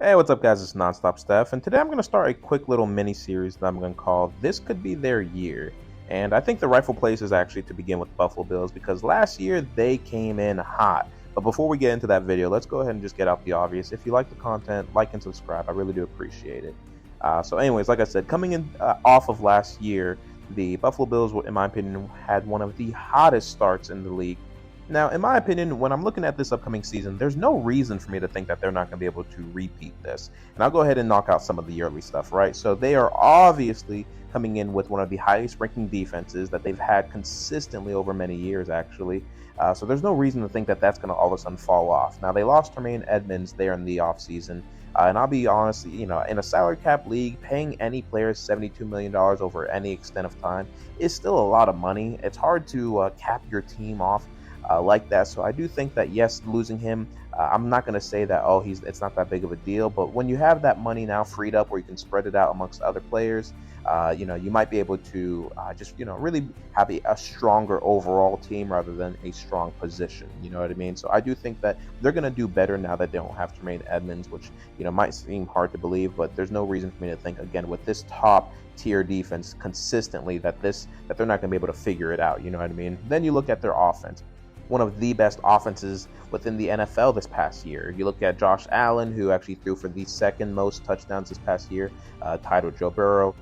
Hey, what's up, guys? It's Nonstop Steph, and today I'm going to start a quick little mini series that I'm going to call This Could Be Their Year. And I think the rightful place is actually to begin with Buffalo Bills because last year they came in hot. But before we get into that video, let's go ahead and just get out the obvious. If you like the content, like and subscribe. I really do appreciate it. Anyways, like I said, coming in off of last year, the Buffalo Bills, in my opinion, had one of the hottest starts in the league. Now, in my opinion, when I'm looking at this upcoming season, there's no reason for me to think that they're not going to be able to repeat this. And I'll go ahead and knock out some of the early stuff, right? So they are obviously coming in with one of the highest ranking defenses that they've had consistently over many years, actually. So there's no reason to think that that's going to all of a sudden fall off. Now, they lost Tremaine Edmonds there in the offseason. And I'll be honest, in a salary cap league, paying any player $72 million over any extent of time is still a lot of money. It's hard to cap your team off like that. So I do think that, yes, losing him, I'm not going to say that, it's not that big of a deal. But when you have that money now freed up where you can spread it out amongst other players, you might be able to really have a stronger overall team rather than a strong position. You know what I mean? So I do think that they're going to do better now that they don't have Tremaine Edmonds, which, might seem hard to believe, but there's no reason for me to think, again, with this top tier defense consistently that they're not going to be able to figure it out. You know what I mean? Then you look at their offense. One of the best offenses within the NFL this past year. You look at JoshAllen, who actually threw for the second most touchdowns this past year, tied with Joe Burrow.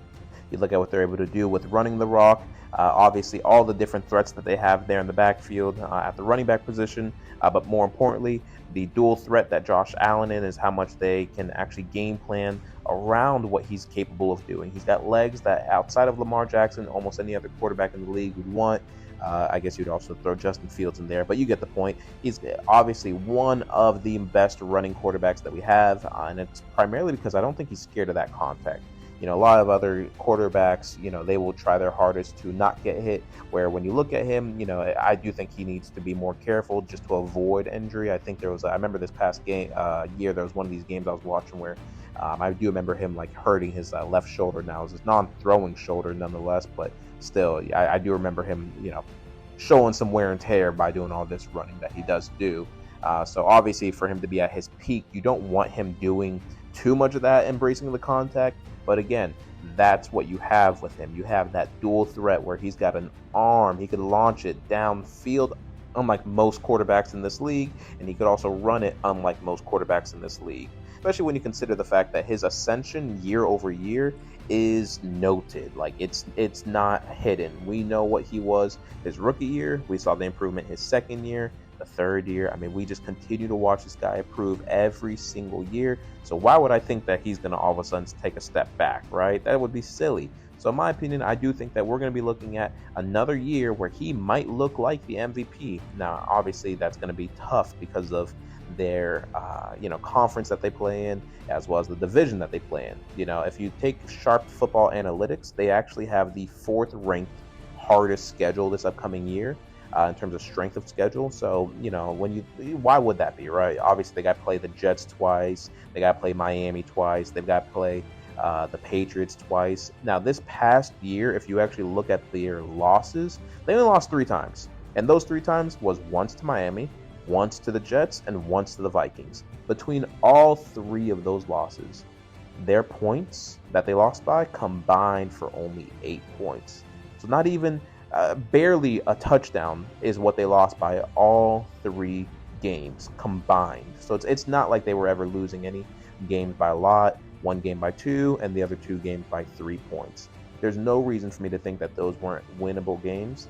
You look at what they're able to do with running the rock. Obviously, all the different threats that they have there in the backfield at the running back position. But more importantly, the dual threat that JoshAllen is how much they can actually game plan around what he's capable of doing. He's got legs that outside of Lamar Jackson, almost any other quarterback in the league would want. I guess you'd also throw Justin Fields in there, but you get the point. He's obviously one of the best running quarterbacks that we have, and it's primarily because I don't think he's scared of that contact. A lot of other quarterbacks, they will try their hardest to not get hit, where when you look at him, I do think he needs to be more careful just to avoid injury. I think I remember this past year, there was one of these games I was watching where I do remember him hurting his left shoulder. Now it was his non-throwing shoulder nonetheless, but still, I do remember him, showing some wear and tear by doing all this running that he does do. So obviously for him to be at his peak, you don't want him doing too much of that, embracing the contact. But again, that's what you have with him. You have that dual threat where he's got an arm. He could launch it downfield, unlike most quarterbacks in this league, and he could also run it unlike most quarterbacks in this league. Especially when you consider the fact that his ascension year over year is noted. It's not hidden. We know what he was his rookie year. We saw the improvement his second year, the third year. I mean, we just continue to watch this guy improve every single year. So why would I think that he's going to all of a sudden take a step back, right? That would be silly. So in my opinion, I do think that we're going to be looking at another year where he might look like the MVP. Now, obviously, that's going to be tough because of their conference that they play in, as well as the division that they play in. If you take Sharp Football Analytics, they actually have the 4th ranked hardest schedule this upcoming year in terms of strength of schedule. So why would that be, right? Obviously, they got to play the Jets twice, they got to play Miami twice, they've got to play the Patriots twice. Now, this past year, if you actually look at their losses, they only lost 3 times, and those 3 times was once to Miami, once to the Jets, and once to the Vikings. Between all 3 of those losses, their points that they lost by combined for only 8 points. So not even barely a touchdown is what they lost by all 3 games combined. So it's not like they were ever losing any games by a lot, 1 game by 2, and the other 2 games by 3 points. There's no reason for me to think that those weren't winnable games.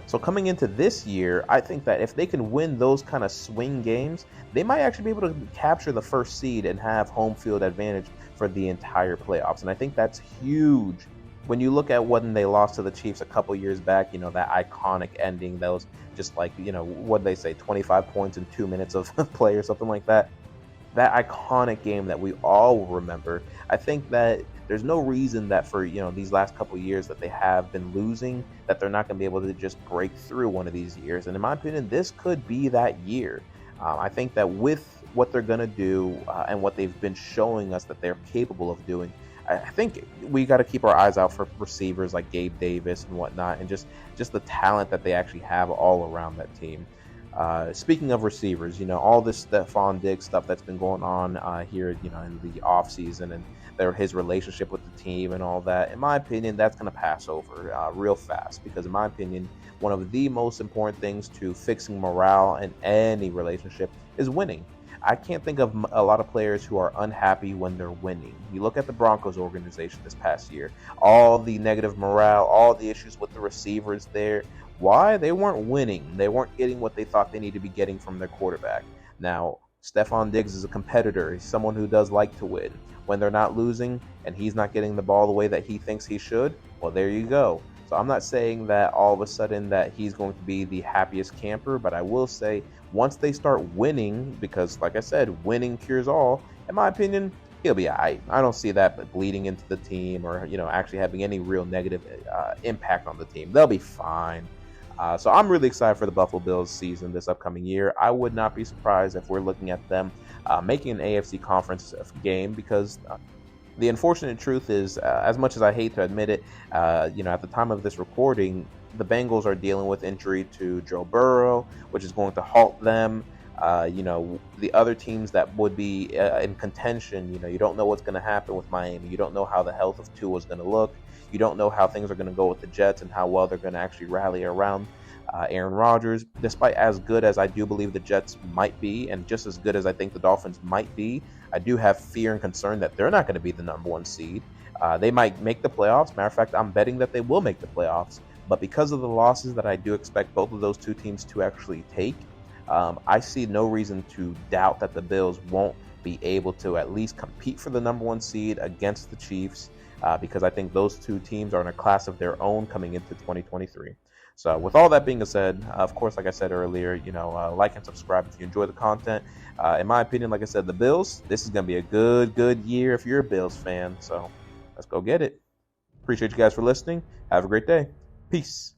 So coming into this year, I think that if they can win those kind of swing games, they might actually be able to capture the first seed and have home field advantage for the entire playoffs. And I think that's huge. When you look at when they lost to the Chiefs a couple years back, that iconic ending, that was just what did they say, 25 points in 2 minutes of play or something like that. That iconic game that we all will remember. I think that there's no reason that for these last couple of years that they have been losing, that they're not going to be able to just break through one of these years. And in my opinion, this could be that year. I think that with what they're going to do and what they've been showing us that they're capable of doing, I think we got to keep our eyes out for receivers like Gabe Davis and whatnot, and just the talent that they actually have all around that team. Speaking of receivers, all this Stephon Diggs stuff that's been going on here, in the offseason and his relationship with the team and all that, in my opinion, that's going to pass over real fast because, in my opinion, one of the most important things to fixing morale in any relationship is winning. I can't think of a lot of players who are unhappy when they're winning. You look at the Broncos organization this past year, all the negative morale, all the issues with the receivers there. Why? They weren't winning. They weren't getting what they thought they needed to be getting from their quarterback. Now, Stephon Diggs is a competitor. He's someone who does like to win. When they're not losing and he's not getting the ball the way that he thinks he should, well, there you go. So I'm not saying that all of a sudden that he's going to be the happiest camper, but I will say once they start winning, because like I said, winning cures all, in my opinion, he'll be all right. I don't see that bleeding into the team or, actually having any real negative impact on the team. They'll be fine. So I'm really excited for the Buffalo Bills season this upcoming year. I would not be surprised if we're looking at them making an AFC conference game because the unfortunate truth is, as much as I hate to admit it, at the time of this recording, the Bengals are dealing with injury to Joe Burrow, which is going to halt them. The other teams that would be in contention, you don't know what's going to happen with Miami. You don't know how the health of Tua is going to look. You don't know how things are going to go with the Jets and how well they're going to actually rally around Aaron Rodgers. Despite as good as I do believe the Jets might be, and just as good as I think the Dolphins might be, I do have fear and concern that they're not going to be the number one seed. They might make the playoffs. Matter of fact, I'm betting that they will make the playoffs. But because of the losses that I do expect both of those two teams to actually take, I see no reason to doubt that the Bills won't be able to at least compete for the number one seed against the Chiefs because I think those two teams are in a class of their own coming into 2023. So with all that being said, of course, like I said earlier, like and subscribe if you enjoy the content. In my opinion, like I said, the Bills, this is going to be a good year if you're a Bills fan. So let's go get it. Appreciate you guys for listening. Have a great day. Peace.